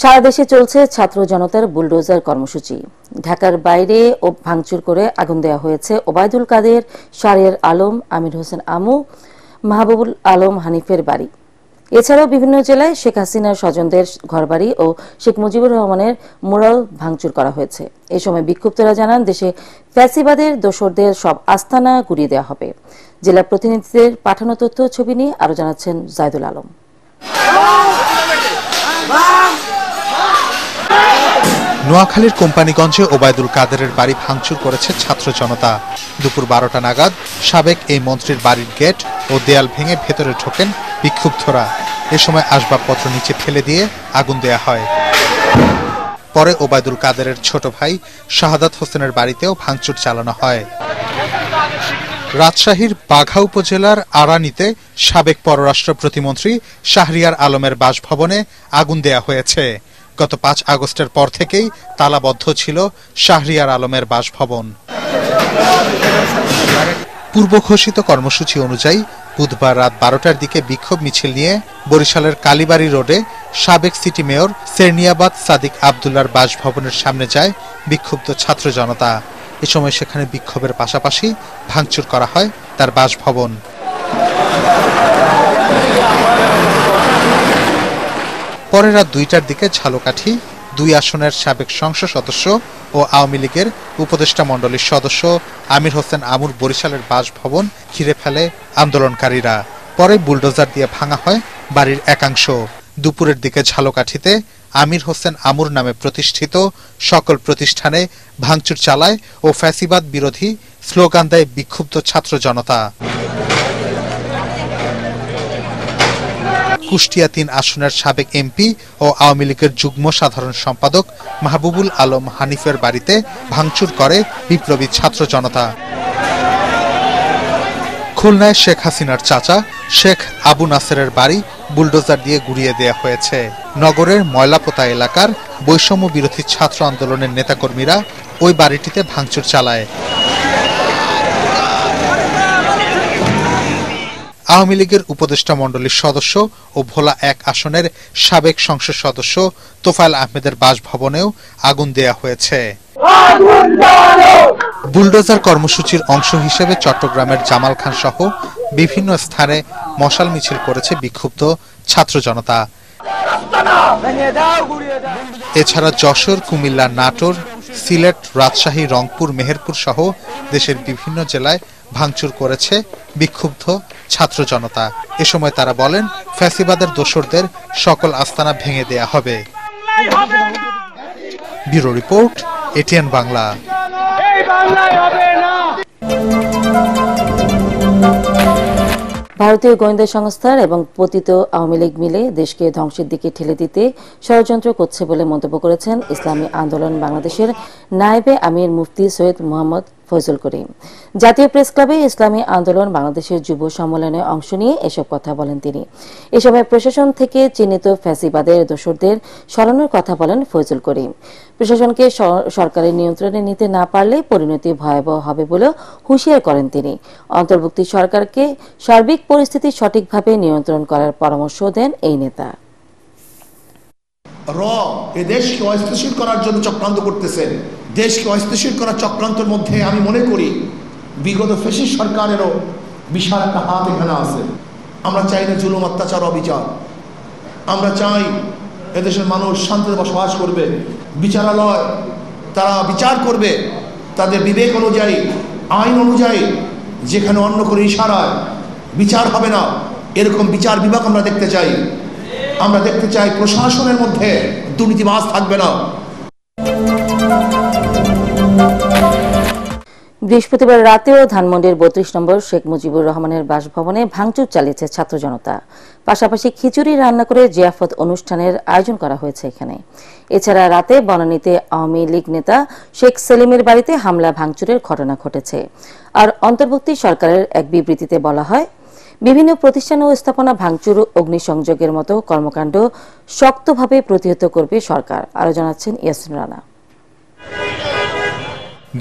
সারা দেশে চলছে ছাত্র জনতার বুলডোজার কর্মসূচি। ঢাকার বাইরে ভাঙচুর করে আগুন দেওয়া হয়েছে ওবায়দুল কাদের, শাহরিয়ার আলম, আমির হোসেন আমু, মাহবুবুল আলম হানিফের বাড়ি। এছাড়াও বিভিন্ন জেলায় শেখ হাসিনার স্বজনদের ঘরবাড়ি ও শেখ মুজিবুর রহমানের মুরাল ভাঙচুর করা হয়েছে। এ সময় বিক্ষুব্ধরা জানান, দেশে ফ্যাসিবাদের দোসরদের সব আস্তানা গুড়িয়ে দেওয়া হবে। জেলা প্রতিনিধিদের পাঠানো তথ্য ছবি নিয়ে আরো জানাচ্ছেন জায়দুল আলম। নোয়াখালীর কোম্পানিগঞ্জে ওবায়দুল কাদেরের বাড়ি ভাঙচুর করেছে ছাত্র জনতা। দুপুর 12টা নাগাদ সাবেক এই মন্ত্রীর বাড়ির গেট ও দেয়াল ভেঙে ভেতরে ঢোকেন বিক্ষুব্ধরা। এ সময় আসবাবপত্র নিচে ফেলে দিয়ে আগুন দেয়া হয়। পরে ওবায়দুল কাদেরের ছোট ভাই শাহাদাত হোসেনের বাড়িতেও ভাঙচুর চালানো হয়। রাজশাহীর বাঘা উপজেলার আড়ানীতে সাবেক পররাষ্ট্র প্রতিমন্ত্রী শাহরিয়ার আলমের বাসভবনে আগুন দেয়া হয়েছে। গত 5 আগস্টের পর থেকেই তালাবদ্ধ ছিল শাহরিয়ার আলমের বাসভবন। পূর্ব ঘোষিত কর্মসূচি অনুযায়ী বুধবার রাত 12টার দিকে বিক্ষোভ মিছিল নিয়ে বরিশালের কালীবাড়ি রোডে সাবেক সিটি মেয়র সেরনিয়াবাদ সাদিক আবদুল্লার বাসভবনের সামনে যায় বিক্ষুব্ধ ছাত্র জনতা। এ সময় সেখানে বিক্ষোভের পাশাপাশি ভাঙচুর করা হয় তার বাসভবন। পরে রাত 2টার দিকে ঝালকাঠি 2 আসনের সাবেক সংসদ সদস্য ও আওয়ামী লীগের উপদেষ্টা মণ্ডলীর সদস্য আমির হোসেন আমুর বরিশালের বাসভবন ঘিরে ফেলে আন্দোলনকারীরা। পরে বুলডোজার দিয়ে ভাঙা হয় বাড়ির একাংশ। দুপুরের দিকে ঝালকাঠিতে আমির হোসেন আমুর নামে প্রতিষ্ঠিত সকল প্রতিষ্ঠানে ভাঙচুর চালায় ও ফ্যাসিবাদ বিরোধী স্লোগান দেয় বিক্ষুব্ধ ছাত্র জনতা। কুষ্টিয়া 3 আসনের সাবেক এমপি ও আওয়ামী লীগের যুগ্ম সাধারণ সম্পাদক মাহবুবুল আলম হানিফের বাড়িতে ভাঙচুর করে বিপ্লবী ছাত্র জনতা। খুলনায় শেখ হাসিনার চাচা শেখ আবু নাসেরের বাড়ি বুলডোজার দিয়ে গুড়িয়ে দেয়া হয়েছে। নগরের ময়লাপোতা এলাকার বৈষম্য বিরোধী ছাত্র আন্দোলনের নেতাকর্মীরা ওই বাড়িটিতে ভাঙচুর চালায়। আওয়ামী লীগের উপদেষ্টা মণ্ডলীর সদস্য ও ভোলা 1 আসনের সাবেক সংসদ সদস্য তোফায়েল আহমেদের বাসভবনেও আগুন দেয়া হয়েছে। বুলডোজার কর্মসূচির অংশ হিসেবে চট্টগ্রামের জামাল খান সহ বিভিন্ন স্থানে মশাল মিছিল করেছে বিক্ষুব্ধ ছাত্র জনতা। এছাড়া যশোর, কুমিল্লা, নাটোর, সিলেট, রাজশাহী, রংপুর, মেহেরপুর সহ দেশের বিভিন্ন জেলায় ভাঙচুর করেছে বিক্ষুব্ধ ছাত্র জনতা। এ সময় তারা বলেন, ফ্যাসিবাদের দোসরদের সকল আস্তানা ভেঙে দেয়া হবে। Bureau report, ATN Bangla. ভারতীয় গোয়েন্দা সংস্থার এবং পতিত আওয়ামী লীগ মিলে দেশকে ধ্বংসের দিকে ঠেলে দিতে ষড়যন্ত্র করছে বলে মন্তব্য করেছেন ইসলামী আন্দোলন বাংলাদেশের নায়েবে আমির মুফতি সৈয়দ মোহাম্মদ ফয়জুল করিম। জাতীয় প্রেস ক্লাবে ইসলামী আন্দোলন বাংলাদেশের যুব সম্মেলনে অংশ নিয়ে এসব কথা বলেন তিনি। এ সময় প্রশাসন থেকে চিহ্নিত ফ্যাসিবাদের দোসরদের সরানোর কথা বলেন ফয়জুল করিম। প্রশাসনকে সরকারের নিয়ন্ত্রণে নিতে না পারলে পরিণতি ভয়াবহ হবে বলেও হুঁশিয়ার করেন তিনি। অন্তর্বর্তী সরকারকে সার্বিক পরিস্থিতি সঠিকভাবে নিয়ন্ত্রণ করার পরামর্শ দেন এই নেতা। এ দেশকে অস্থিতিশীল করার জন্য চক্রান্ত করতেছেন। দেশকে অস্থিতিশীল করার চক্রান্তের মধ্যে আমি মনে করি বিগত ফ্যাসিস্ট সরকারেরও বিশাল একটা হাত এখানে আছে। আমরা চাই না জুলুম, অত্যাচার, অবিচার। আমরা চাই এদেশের মানুষ শান্তিতে বসবাস করবে। বিচারালয় তারা বিচার করবে তাদের বিবেক অনুযায়ী, আইন অনুযায়ী। যেখানে অন্য কোনো ইশারায় বিচার হবে না, এরকম বিচার বিভাগ আমরা দেখতে চাই। আমরা দেখতে চাই প্রশাসনের মধ্যে দুর্নীতিবাজ থাকবে না। বৃহস্পতিবার রাতেও ধানমন্ডির 32 নম্বর শেখ মুজিবুর রহমানের বাসভবনে ভাঙচুর চালিয়েছে ছাত্র জনতা। পাশাপাশি খিচুড়ি রান্না করে জিয়াফত অনুষ্ঠানের আয়োজন করা হয়েছে এখানে। এছাড়া রাতে বনানীতে আওয়ামী লীগ নেতা শেখ সেলিমের বাড়িতে হামলা ভাঙচুরের ঘটনা ঘটেছে। আর অন্তর্বর্তী সরকারের এক বিবৃতিতে বলা হয়, বিভিন্ন প্রতিষ্ঠান ও স্থাপনা ভাঙচুর, অগ্নিসংযোগের মতো কর্মকাণ্ড শক্তভাবে প্রতিহত করবে সরকার। আরো জানাচ্ছেন ইয়াসিন রানা।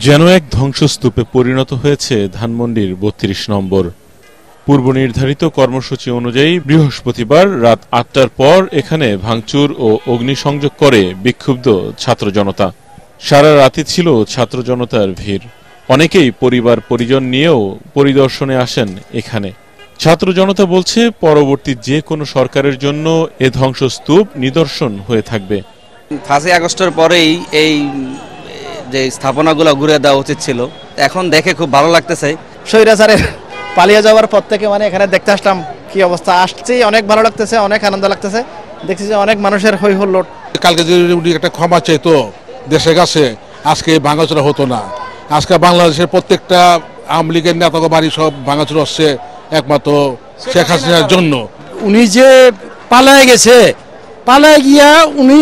যেন এক ধ্বংসস্তূপে পরিণত হয়েছে ধানমন্ডির 32 নম্বর। পূর্ব নির্ধারিত কর্মসূচি অনুযায়ী বৃহস্পতিবার রাত ৮টার পর এখানে ভাঙচুর ও অগ্নিসংযোগ করে বিক্ষুব্ধ ছাত্র জনতা। সারা রাতে ছিল ছাত্র জনতার ভিড়। অনেকেই পরিবার পরিজন নিয়েও পরিদর্শনে আসেন এখানে। ছাত্র জনতা বলছে, পরবর্তী যে কোনো সরকারের জন্য এ ধ্বংসস্তূপ নিদর্শন হয়ে থাকবে। 5 আগস্টের পরেই এই যে স্থাপনাগুলো ঘুরে দেওয়া উচিত ছিল। এখন দেখে খুব ভালো লাগতেছে। স্বৈরাচারের পালিয়ে যাওয়ার পর থেকে এখানে দেখতে আসলাম কি অবস্থা, আসছি অনেক ভালো লাগতেছে, অনেক আনন্দ লাগতেছে। দেখছি যে অনেক মানুষের হই হুল্লোড়। কালকে যদি উনি একটা ক্ষমা চাইতো দেশের কাছে, আজকে ভাঙাচোরা হতো না। আজকে বাংলাদেশের প্রত্যেকটা আওয়ামী লীগের নেতা বাড়ি সব ভাঙাচোরা হচ্ছে একমাত্র শেখ হাসিনার জন্য। উনি যে পালায় গেছে, পালায় গিয়া উনি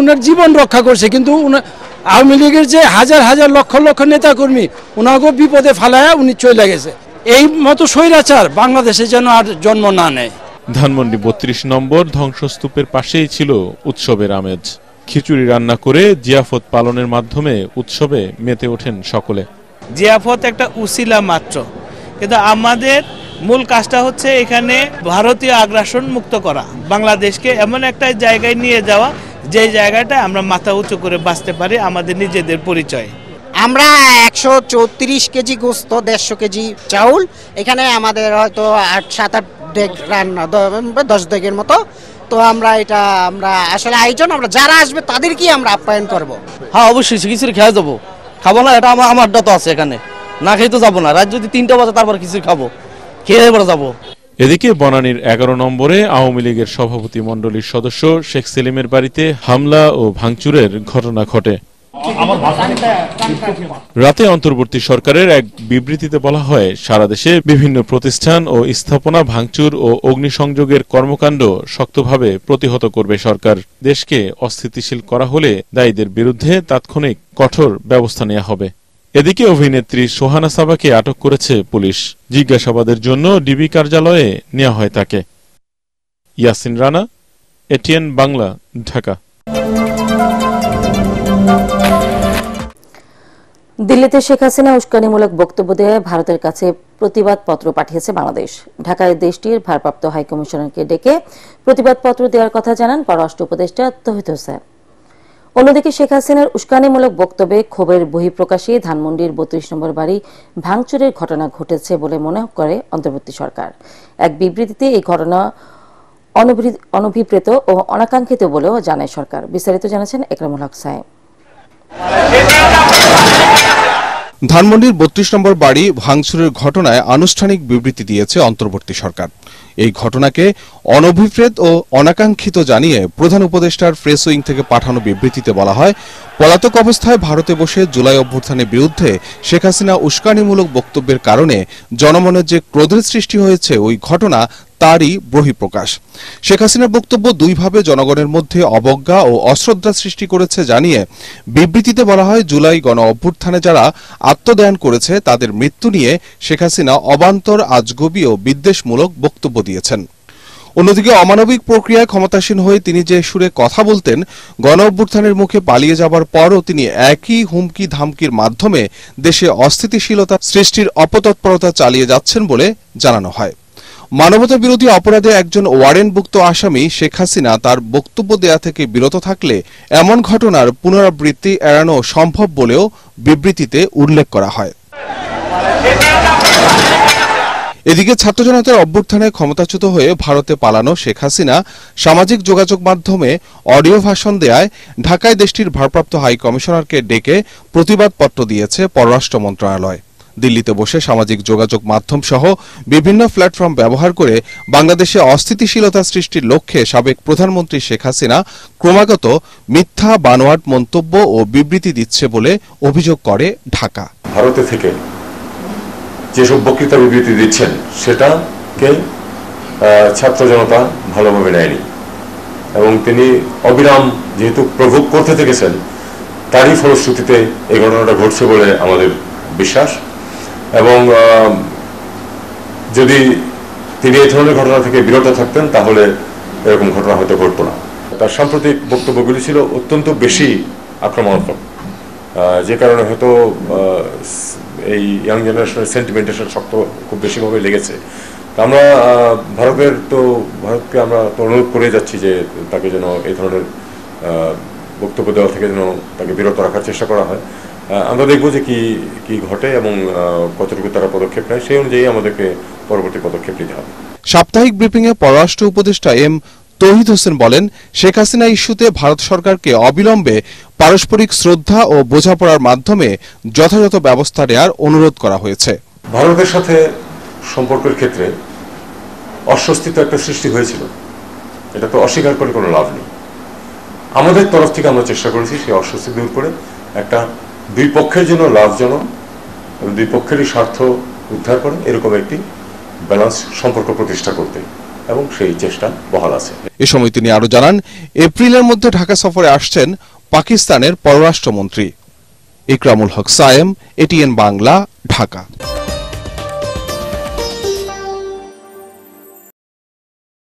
উনার জীবন রক্ষা করছে, কিন্তু আওয়ামী লীগের যে হাজার হাজার লক্ষ লক্ষ নেতাকর্মী উনাকে বিপদে ফালায় উনি চলে গেছে। এই মতো স্বৈরাচার বাংলাদেশে যেন আর জন্ম না নেয়। ধানমন্ডি ৩২ নম্বর ধ্বংসস্তূপের পাশেই ছিল উৎসবের আমেজ। খিচুড়ি রান্না করে জিয়াফত পালনের মাধ্যমে উৎসবে মেতে ওঠেন সকলে। জিয়াফত একটা উসিলা মাত্র, কিন্তু আমাদের মূল কাজটা হচ্ছে এখানে ভারতীয় আগ্রাসন মুক্ত করা, বাংলাদেশকে এমন একটা জায়গায় নিয়ে যাওয়া যে জায়গাটা আমরা মাথা উঁচু করে বাঁচতে পারি আমাদের নিজেদের পরিচয়। আমরা 134 কেজি গোস্ত, 150 কেজি চাউল, এখানে আমাদের হয়তো 7-8 ডেগ রান্না, 10 ডেগের মতো। তো আমরা আসলে আয়োজন, আমরা যারা আসবে তাদেরকেই আমরা আপ্যায়ন করব। হ্যাঁ, অবশ্যই খিচুড়ি খেয়ে যাবো। খাবো না এটা আমারটা তো আছে এখানে, না খেয়ে তো যাবো না। রাত যদি 3টা বাজে তারপর খিচুড়ি খাবো, খেয়ে এবার যাবো। এদিকে বনানীর 11 নম্বরে আওয়ামী লীগের সভাপতি মণ্ডলীর সদস্য শেখ সেলিমের বাড়িতে হামলা ও ভাঙচুরের ঘটনা ঘটে। রাতে অন্তর্বর্তী সরকারের এক বিবৃতিতে বলা হয়, সারা দেশে বিভিন্ন প্রতিষ্ঠান ও স্থাপনা ভাঙচুর ও অগ্নিসংযোগের কর্মকাণ্ড শক্তভাবে প্রতিহত করবে সরকার। দেশকে অস্থিতিশীল করা হলে দায়ীদের বিরুদ্ধে তাৎক্ষণিক কঠোর ব্যবস্থা নেওয়া হবে। এদিকে অভিনেত্রী সোহানা সাবাকে আটক করেছে পুলিশ। জিজ্ঞাসাবাদের জন্য ডিবি কার্যালয়ে নেওয়া হয় তাকে। ইয়াসিন রানা, এটিএন বাংলা, ঢাকা। দিল্লিতে শেখ হাসিনা উস্কানিমূলক বক্তব্য দেওয়ায় ভারতের কাছে প্রতিবাদপত্র পাঠিয়েছে বাংলাদেশ। ঢাকায় দেশটির ভারপ্রাপ্ত হাইকমিশনারকে ডেকে প্রতিবাদপত্র দেওয়ার কথা জানান পররাষ্ট্র উপদেষ্টা তৌহিদ হোসেন। অন্যদিকে শেখ হাসিনার উস্কানিমূলক বক্তব্যে ক্ষোভের বহিঃপ্রকাশে ধানমন্ডির ৩২ নম্বর বাড়ি ভাঙচুরের ঘটনা ঘটেছে বলে মনে করে অন্তর্বর্তী সরকার। এক বিবৃতিতে এই ঘটনা অনভিপ্রেত ও অনাকাঙ্ক্ষিত বলেও জানায় সরকার। বিস্তারিত জানাচ্ছেন একরামুল হক সাহেব। ধানমন্ডির ৩২ নম্বর বাড়ি ভাঙচুরের ঘটনায় আনুষ্ঠানিক বিবৃতি দিয়েছে অন্তর্বর্তী সরকার। এই ঘটনাকে অনভিপ্রেত ও অনাকাঙ্ক্ষিত জানিয়ে প্রধান উপদেষ্টার প্রেস উইং থেকে পাঠানো বিবৃতিতে বলা হয়, পলাতক অবস্থায় ভারতে বসে জুলাই অভ্যুত্থানের বিরুদ্ধে শেখ হাসিনা উস্কানিমূলক বক্তব্যের কারণে জনমনে যে ক্রোধের সৃষ্টি হয়েছে, ওই ঘটনা তারই বহিঃপ্রকাশ। শেখ হাসিনার বক্তব্য দুইভাবে জনগণের মধ্যে অবজ্ঞা ও অশ্রদ্ধা সৃষ্টি করেছে জানিয়ে বিবৃতিতে বলা হয়, জুলাই গণ অভ্যুত্থানে যারা আত্মদান করেছে তাদের মৃত্যু নিয়ে শেখ হাসিনা অবান্তর, আজগুবি ও বিদ্বেষমূলক বক্তব্য দিয়েছেন। অন্যদিকে অমানবিক প্রক্রিয়ায় ক্ষমতাসীন হয়ে তিনি যে সুরে কথা বলতেন, গণ অভ্যুত্থানের মুখে পালিয়ে যাবার পরও তিনি একই হুমকি ধামকির মাধ্যমে দেশে অস্থিতিশীলতা সৃষ্টির অপতৎপরতা চালিয়ে যাচ্ছেন বলে জানানো হয়। মানবতা বিরোধী অপরাধে একজন ওয়ারেন্টভুক্ত আসামি শেখ হাসিনা তার বক্তব্য দেয়া থেকে বিরত থাকলে এমন ঘটনার পুনরাবৃত্তি এড়ানো সম্ভব বলেও বিবৃতিতে উল্লেখ করা হয়। এদিকে ছাত্র জনতার অভ্যুত্থানে ক্ষমতাচ্যুত হয়ে ভারতে পালানো শেখ হাসিনা সামাজিক যোগাযোগ মাধ্যমে অডিও ভাষণ দেয়ায় ঢাকায় দেশটির ভারপ্রাপ্ত হাই কমিশনারকে ডেকে প্রতিবাদপত্র দিয়েছে পররাষ্ট্র মন্ত্রণালয়। দিল্লিতে বসে সামাজিক যোগাযোগ মাধ্যম সহ বিভিন্ন প্ল্যাটফর্ম ব্যবহার করে বাংলাদেশে অস্থিতিশীলতা সৃষ্টির লক্ষ্যে সাবেক প্রধানমন্ত্রী শেখ হাসিনা ক্রমাগত মিথ্যা বানোয়াট মন্তব্য ও বিবৃতি দিচ্ছে বলে অভিযোগ করে ঢাকা। ভারতে থেকে যেসব বক্তৃতা বিবৃতি দিচ্ছেন সেটাকে ছাত্র জনতা ভালোভাবে নেয়নি এবং তিনি অবিরাম যেহেতু প্রভোগ করতে থেকেছেন, তারই ফলশ্রুতিতে এই ঘটনাটা ঘটছে বলে আমাদের বিশ্বাস। এবং যদি তিনি এই ধরনের ঘটনা থেকে বিরত থাকতেন তাহলে এরকম ঘটনা হয়তো ঘটতো না। তার সাম্প্রতিক বক্তব্যগুলি ছিল অত্যন্ত বেশি আক্রমণাত্মক, যে কারণে হয়তো এই ইয়াং জেনারেশনের সেন্টিমেন্টেশন শক্ত খুব বেশিভাবে লেগেছে। আমরা ভারতকে আমরা অনুরোধ করে যাচ্ছি যে তাকে যেন এই ধরনের বক্তব্য দেওয়া থেকে যেন তাকে বিরত রাখার চেষ্টা করা হয়। আমরা দেখব যে কি ঘটে এবং কতটুকু তারা পদক্ষেপ নেয়, সেই অনুযায়ী আমাদেরকে পরবর্তী পদক্ষেপ নিতে হবে। সাপ্তাহিক ব্রিফিংয়ে পররাষ্ট্র উপদেষ্টা এম তৌহিদ হোসেন বলেন, শেখ হাসিনা ইস্যুতে ভারত সরকারকে অবিলম্বে পারস্পরিক শ্রদ্ধা ও বোঝাপড়ার মাধ্যমে যথাযথ ব্যবস্থা নেওয়ার অনুরোধ করা হয়েছে। ভারতের সাথে সম্পর্কের ক্ষেত্রে অস্বস্তি তো একটা সৃষ্টি হয়েছিল, এটা তো অস্বীকার করে কোনো লাভ নেই। আমাদের তরফ থেকে আমরা চেষ্টা করেছি সেই অস্বস্তি দূর করে একটা দুই পক্ষের জন্য লাভজনক এবং দুই পক্ষেরই স্বার্থ উদ্ধার করে এরকম একটি ব্যালেন্স সম্পর্ক প্রতিষ্ঠা করতে, এবং সেই চেষ্টা বহাল আছে। এ সময় তিনি আরো জানান, এপ্রিলের মধ্যে ঢাকা সফরে আসছেন পাকিস্তানের পররাষ্ট্রমন্ত্রী। ইকরামুল হক সায়েম, এটিএন বাংলা, ঢাকা।